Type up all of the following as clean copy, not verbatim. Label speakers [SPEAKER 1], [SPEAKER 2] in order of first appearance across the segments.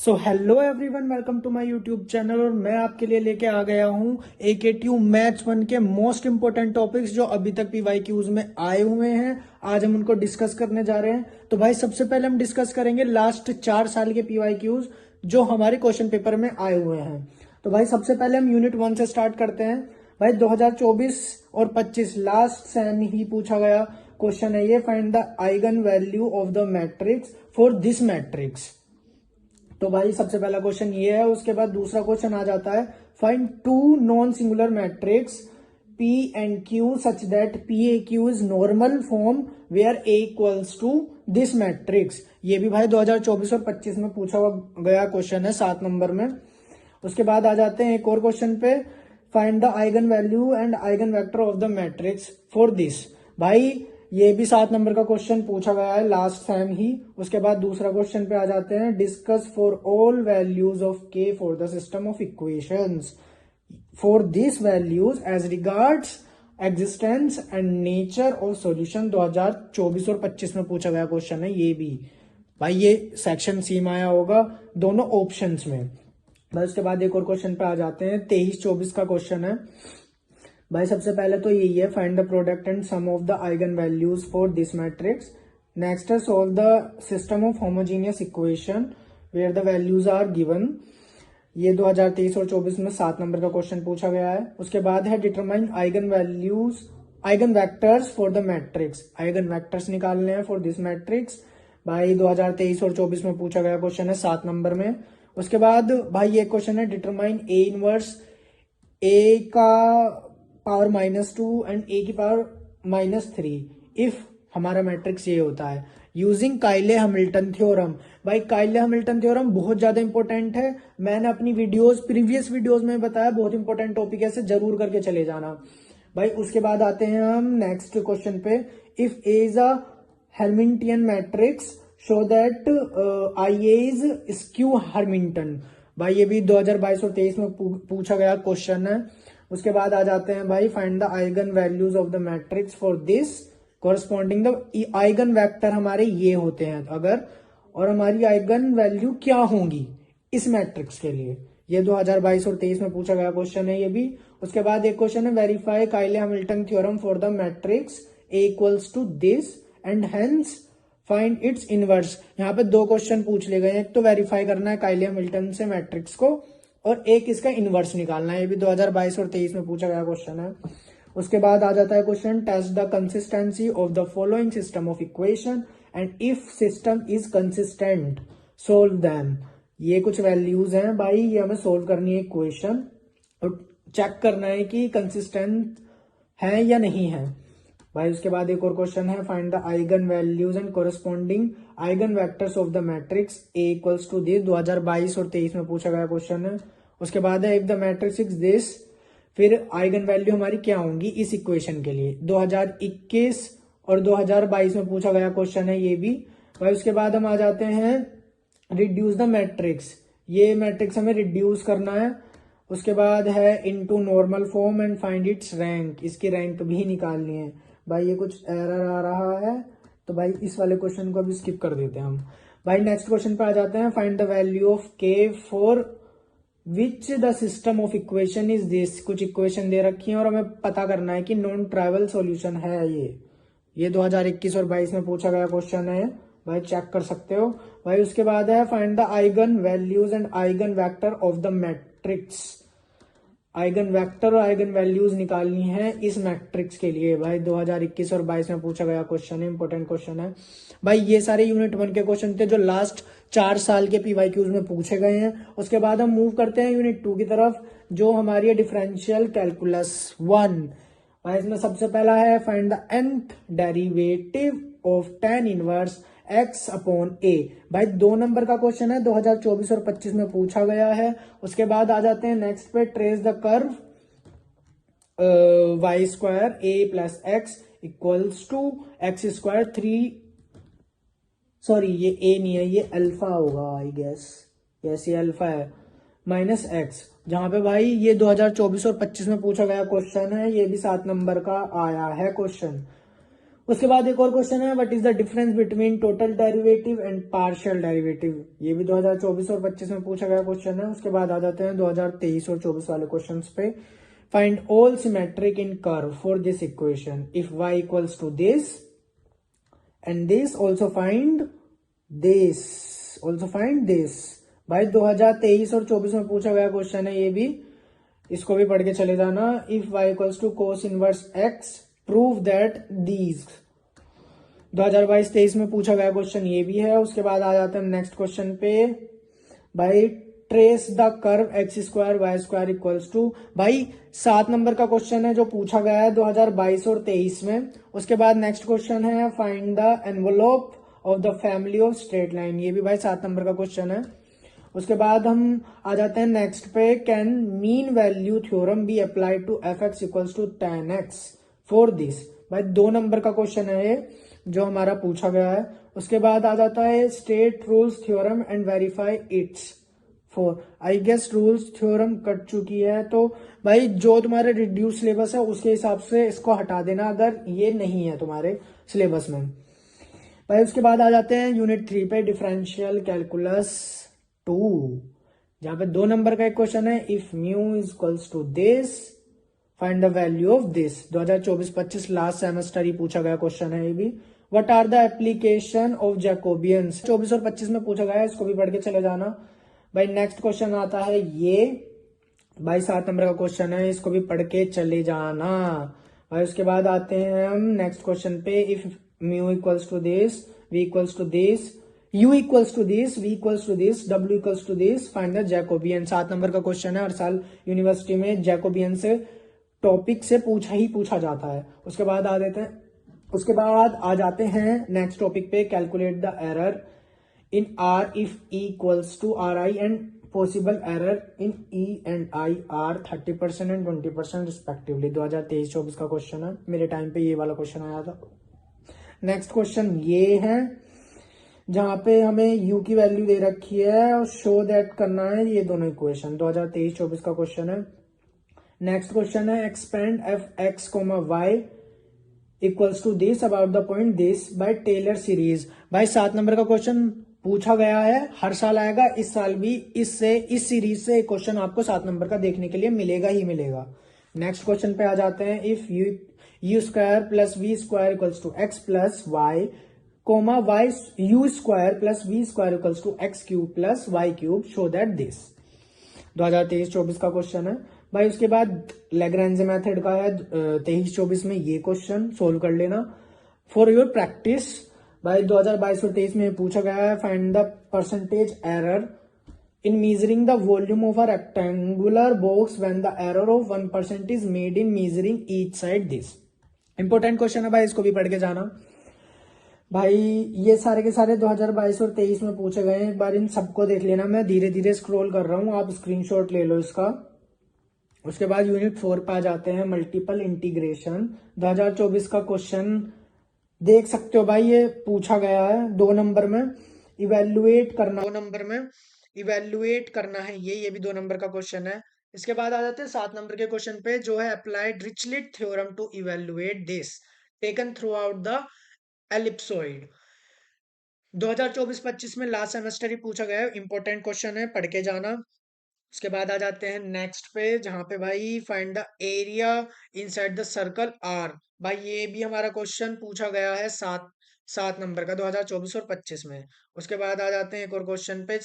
[SPEAKER 1] So hello everyone, welcome to my YouTube channel. और मैं आपके लिए लेके आ गया हूँ AKTU मैथ्स 1 के मोस्ट इंपोर्टेंट टॉपिक्स जो अभी तक PYQs में आए हुए हैं। आज हम उनको डिस्कस करने जा रहे हैं। तो भाई सबसे पहले हम डिस्कस करेंगे लास्ट 4 साल के PYQs जो हमारे क्वेश्चन पेपर में आए हुए हैं। तो भाई सबसे पहले हम यूनिट 1 से स्टार्ट करते हैं। भाई 2024 और 25 लास्ट सेम ही पूछा गया क्वेश्चन है ये। Find the eigen value of the matrix for this matrix. तो भाई सबसे पहला क्वेश्चन ये है। उसके बाद दूसरा क्वेश्चन आ जाता है, find two non singular matrix P and Q such that PAQ is normal form where A equals to this matrix। ये भी भाई 2024 और 25 में पूछा गया क्वेश्चन है 7 नंबर में। उसके बाद आ जाते हैं एक और क्वेश्चन पे, find the eigen value and eigen vector of the matrix for this. भाई ये भी 7 नंबर का क्वेश्चन पूछा गया है लास्ट टाइम ही। उसके बाद दूसरा क्वेश्चन पे आ जाते हैं, discuss for all values of k for the system of equations for this values as regards existence and nature of solution. 2024 और 25 में पूछा गया क्वेश्चन है ये भी। भाई ये सेक्शन सी में आया होगा दोनों ऑप्शंस में। भाई उसके बाद एक और क्वेश्चन पे आ जाते हैं, 23-24 का क्वेश्चन है। भाई सबसे पहले तो यही है, find the product and sum of the eigen values for this matrix. Next है, solve the system of homogeneous equation where the values are given. ये 2023 और 24 में 7 नंबर का क्वेश्चन पूछा गया है। उसके बाद है, determine eigen values eigen vectors for the matrix. Eigen vectors निकालने हैं फॉर दिस मैट्रिक्स। भाई 2023 और 24 में पूछा गया क्वेश्चन है 7 नंबर में। उसके बाद भाई ये क्वेश्चन है, डिटरमाइन ए इनवर्स ए का पावर -2 एंड ए की पावर -3 इफ हमारा मैट्रिक्स ये होता है, यूजिंग काइले हैमिल्टन थ्योरम। भाई काइले हैमिल्टन थ्योरम बहुत ज्यादा इंपॉर्टेंट है। मैंने अपनी प्रीवियस वीडियोस में बताया, बहुत इंपॉर्टेंट टॉपिक है, इसे जरूर करके चले जाना। भाई उसके बाद आते हैं हम नेक्स्ट क्वेश्चन पे, if A is a Hamiltonian matrix show that I is skew Hamilton. भाई ये भी 2022 और 23 में पूछा गया क्वेश्चन है। उसके बाद आ जाते हैं भाई, find the eigen values of the matrix for this corresponding the eigen vector हमारे ये होते हैं अगर, और हमारी आइगन वैल्यू क्या होंगी इस मैट्रिक्स के लिए। ये 2022 और 23 में पूछा गया क्वेश्चन है ये भी। उसके बाद एक क्वेश्चन है, verify Cayley Hamilton theorem for the matrix A equals to this and hence find its inverse. यहाँ पे 2 क्वेश्चन पूछ ले गए हैं, एक तो वेरीफाई करना है काइले हैमिल्टन से मैट्रिक्स को, और एक इसका इनवर्स निकालना है। ये भी 2022 और 23 में पूछा गया क्वेश्चन है। उसके बाद आ जाता है question, test the consistency of the following system of equation and if system is consistent solve them. ये कुछ वैल्यूज हैं भाई, ये हमें सोल्व करनी है इक्वेशन और चेक करना है कि कंसिस्टेंट है या नहीं है। भाई उसके बाद एक और क्वेश्चन है, find the eigen values and corresponding eigen vectors of the matrix A equals to this. 2022 और 23 में पूछा गया क्वेश्चन है। उसके बाद है, if the matrix is this, फिर आइगन वैल्यू हमारी क्या होंगी इस इक्वेशन के लिए। 2021 और 2022 में पूछा गया क्वेश्चन है ये भी। भाई उसके बाद हम आ जाते हैं, रिड्यूस द मैट्रिक्स। ये मैट्रिक्स हमें रिड्यूस करना है। उसके बाद है, into normal form and find its rank. इसकी रैंक भी निकालनी है। भाई ये कुछ एरर आ रहा है तो भाई इस वाले क्वेश्चन को अभी स्किप कर देते हैं हम। भाई नेक्स्ट क्वेश्चन पे आ जाते हैं, find the value of k for which the system of equation is this. कुछ इक्वेशन दे रखी है और हमें पता करना है कि नॉन ट्राइवल सॉल्यूशन है ये 2021 और 22 में पूछा गया क्वेश्चन है भाई, चेक कर सकते हो। भाई उसके बाद है, find the eigen values and eigen vector of the matrix. Eigen vector और आइगन वैल्यूज निकालनी है इस मैट्रिक्स के लिए। भाई 2021 और 22 में पूछा गया क्वेश्चन है, इंपॉर्टेंट क्वेश्चन है। भाई ये सारे यूनिट 1 के क्वेश्चन थे जो लास्ट 4 साल के PYQs में पूछे गए हैं। उसके बाद हम मूव करते हैं यूनिट 2 की तरफ, जो हमारी है डिफरेंशियल कैलकुलस 1। भाई इसमें सबसे पहला है, find the nth derivative of tan inverse x upon a। भाई 2 नंबर का क्वेश्चन है, 2024 और 25 में पूछा गया है। उसके बाद आ जाते हैं नेक्स्ट पे, trace the curve y square a plus x equals to x square 3, sorry ये a नहीं है, ये अल्फा होगा आई गेस, यस ये अल्फा है, माइनस एक्स। जहां पे भाई ये 2024 और 25 में पूछा गया क्वेश्चन है, ये भी 7 नंबर का आया है क्वेश्चन। उसके बाद एक और क्वेश्चन है, what is the difference between total derivative and partial derivative. ये भी 2024 और 25 में पूछा गया क्वेश्चन है। उसके बाद आ जाते हैं 2023 और 24 वाले क्वेश्चंस पे। Find all symmetric in curve for this equation if y equals to this and this, also find this, also find this. भाई 2023 और 24 में पूछा गया क्वेश्चन है ये भी, इसको भी पढ़ के चले जाना। If y equals to cos inverse x prove that these. 2022-23 में पूछा गया क्वेश्चन ये भी है। उसके बाद आ जाते हैं नेक्स्ट क्वेश्चन पे। भाई trace the curve x square y square equals to, भाई 7 नंबर का क्वेश्चन है जो पूछा गया है 2022 और 23 में। उसके बाद नेक्स्ट क्वेश्चन है find the envelope of the family of straight line, ये भी भाई 7 नंबर का क्वेश्चन है। उसके बाद हम आ जाते हैं नेक्स्ट पे, can mean value theorem be applied to f x equals to tan x for this. भाई 2 नंबर का क्वेश्चन है ये जो हमारा पूछा गया है। उसके बाद आ जाता है state rules theorem and verify its for, I guess rules theorem cut चुकी है, तो भाई जो तुम्हारे रिड्यूस सिलेबस है उसके हिसाब से इसको हटा देना अगर ये नहीं है तुम्हारे सिलेबस में। भाई उसके बाद आ जाते हैं यूनिट 3 पे, डिफरेंशियल कैलकुलस 2, जहां पे 2 नंबर का एक क्वेश्चन है, if mu is equals to this find the value of this. 2024-25 last semester ही पूछा गया क्वेश्चन है ये भी। What are the application of Jacobians, 24 और 25 में पूछा गया है, इसको भी पढ़ के चले जाना। भाई नेक्स्ट क्वेश्चन आता है ये, भाई 7 नंबर का क्वेश्चन है, इसको भी पढ़ के चले जाना। भाई उसके बाद आते हैं हम नेक्स्ट क्वेश्चन पे, if mu equals to this, v equals to this, u equals to this, v equals to this, w equals to this, find the Jacobian. 7 number का क्वेश्चन है, हर साल यूनिवर्सिटी में जैकोबियन से टॉपिक से पूछा जाता है। उसके बाद आ जाते हैं नेक्स्ट टॉपिक पे, calculate the error in r if e equals to ri and possible error in e and I are 30% and 20% respectively. 2023-24 का क्वेश्चन है, मेरे टाइम पे ये वाला क्वेश्चन आया था। नेक्स्ट क्वेश्चन ये है जहां पे हमें u की वैल्यू दे रखी है और शो दैट करना है ये दोनों इक्वेशन। 2023-24 का क्वेश्चन है। नेक्स्ट क्वेश्चन है expand f x comma y equals to this about the point this by Taylor series. भाई 7 नंबर का क्वेश्चन पूछा गया है, हर साल आएगा, इस साल भी इस सीरीज से एक क्वेश्चन आपको 7 नंबर का देखने के लिए मिलेगा ही मिलेगा। नेक्स्ट क्वेश्चन पे आ जाते हैं, if u square plus v square equals to x plus y comma y u square plus v square equals to x cube plus y cube, show that this. 2023-24 का क्वेश्चन है। भाई उसके बाद Lagrange method का है 23-24 में, ये question solve कर लेना फॉर योर प्रैक्टिस। भाई 2022 और 23 में पूछा गया है, find the percentage error in measuring the volume of a rectangular box when the error of 1% is made in measuring each side this. Important question है भाई, इसको भी पढ़ के जाना। भाई ये सारे के सारे 2022 और 23 में पूछे गए हैं, एक बार इन सबको देख लेना। मैं धीरे धीरे स्क्रॉल कर रहा हूं, आप स्क्रीनशॉट ले लो इसका। उसके बाद यूनिट 4 पे आ जाते हैं, मल्टीपल इंटीग्रेशन। 2024 का क्वेश्चन देख सकते हो भाई, ये पूछा गया है 2 नंबर में, इवेल्युएट करना 2 नंबर में इवेल्युएट करना है ये भी 2 नंबर का क्वेश्चन है। इसके बाद आ जाते हैं 7 नंबर के क्वेश्चन पे, जो है applied Dirichlet theorem to evaluate this taken throughout the ellipsoid. 2024-25 में लास्ट सेमेस्टर ही पूछा गया है, इंपॉर्टेंट क्वेश्चन है, पढ़ के जाना। उसके बाद आ जाते हैं नेक्स्ट पे, जहां पे भाई find the area inside the circle r. भाई ये भी हमारा क्वेश्चन पूछा गया है 7 नंबर का 2024 और 25 में। उसके बाद आ जाते हैं एक और क्वेश्चन पे,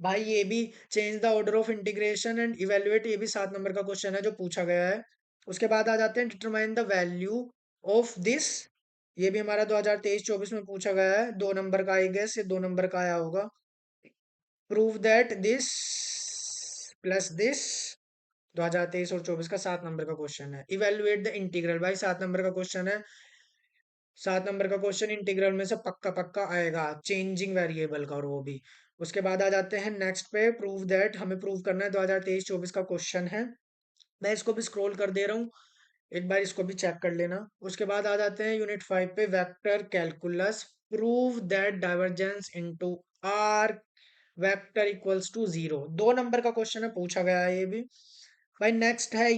[SPEAKER 1] भाई ये भी change the order of integration and evaluate, ये भी 7 नंबर का क्वेश्चन है जो पूछा गया है। उसके बाद आ जाते हैं determine the value of this, ये भी हमारा 2023-24 में पूछा गया है, 2 नंबर का, आई गेस ये 2 नंबर का आया होगा। Prove that this plus this, 2023 और 24 का 7 नंबर का क्वेश्चन है। इवेल्युएट द इंटीग्रल, भाई 7 नंबर का क्वेश्चन है, 7 नंबर का क्वेश्चन इंटीग्रल में से पक्का पक्का आएगा, चेंजिंग वेरिएबल का, और वो भी। उसके बाद आ जाते हैं नेक्स्ट पे, प्रूव दैट, हमें प्रूव करना है, 2023-24 का क्वेश्चन है। मैं इसको भी स्क्रॉल कर दे रहा हूँ, एक बार इसको भी चेक कर लेना। उसके बाद आ जाते हैं यूनिट 5 पे, vector calculus, prove that divergence into r vector equals to 0। 2 number का क्वेश्चन है, पूछा गया है ये भी। भाई नेक्स्ट है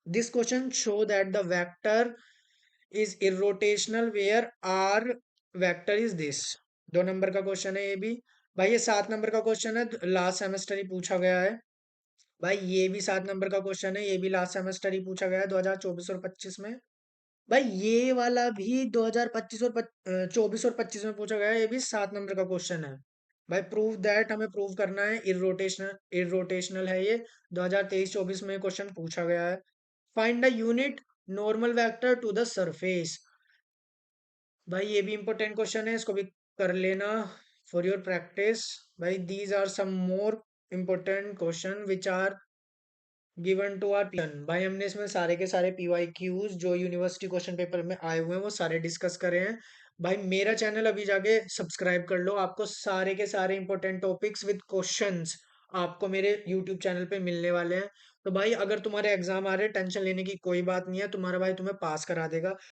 [SPEAKER 1] this question, show that the vector is irrotational where r vector is this. 2 number का क्वेश्चन है ये भी। भाई ये 7 नंबर का क्वेश्चन है, लास्ट सेमेस्टर ही पूछा गया है। भाई ये भी 7 नंबर का क्वेश्चन है, ये भी लास्ट सेमेस्टर ही पूछा गया है 2024 और 25 में। भाई ये वाला भी 2025 और 24 और 25 में पूछा गया है, ये भी 7 नंबर का क्वेश्चन है। भाई प्रूव दैट, हमें प्रूव करना है इरोटेशनल इरोटेशनल है ये। 2023-24 में क्वेश्चन पूछा गया है। Find the unit normal vector to the surface. भाई ये भी इंपॉर्टेंट क्वेश्चन है, इसको भी कर लेना फॉर योर प्रैक्टिस। भाई these are some more important question which are given to our पीवन। भाई हमने इसमें सारे के सारे पीवाई क्यूज जो यूनिवर्सिटी क्वेश्चन पेपर में आए हुए हैं वो सारे डिस्कस करे हैं। भाई मेरा चैनल अभी जाके सब्सक्राइब कर लो, आपको सारे के सारे इंपॉर्टेंट टॉपिक्स विद क्वेश्चंस आपको मेरे यूट्यूब चैनल पे मिलने वाले हैं। तो भाई अगर तुम्हारे एग्जाम आ रहे हैं, टेंशन लेने की कोई बात नहीं है, तुम्हारा भाई तुम्हें पास करा देगा।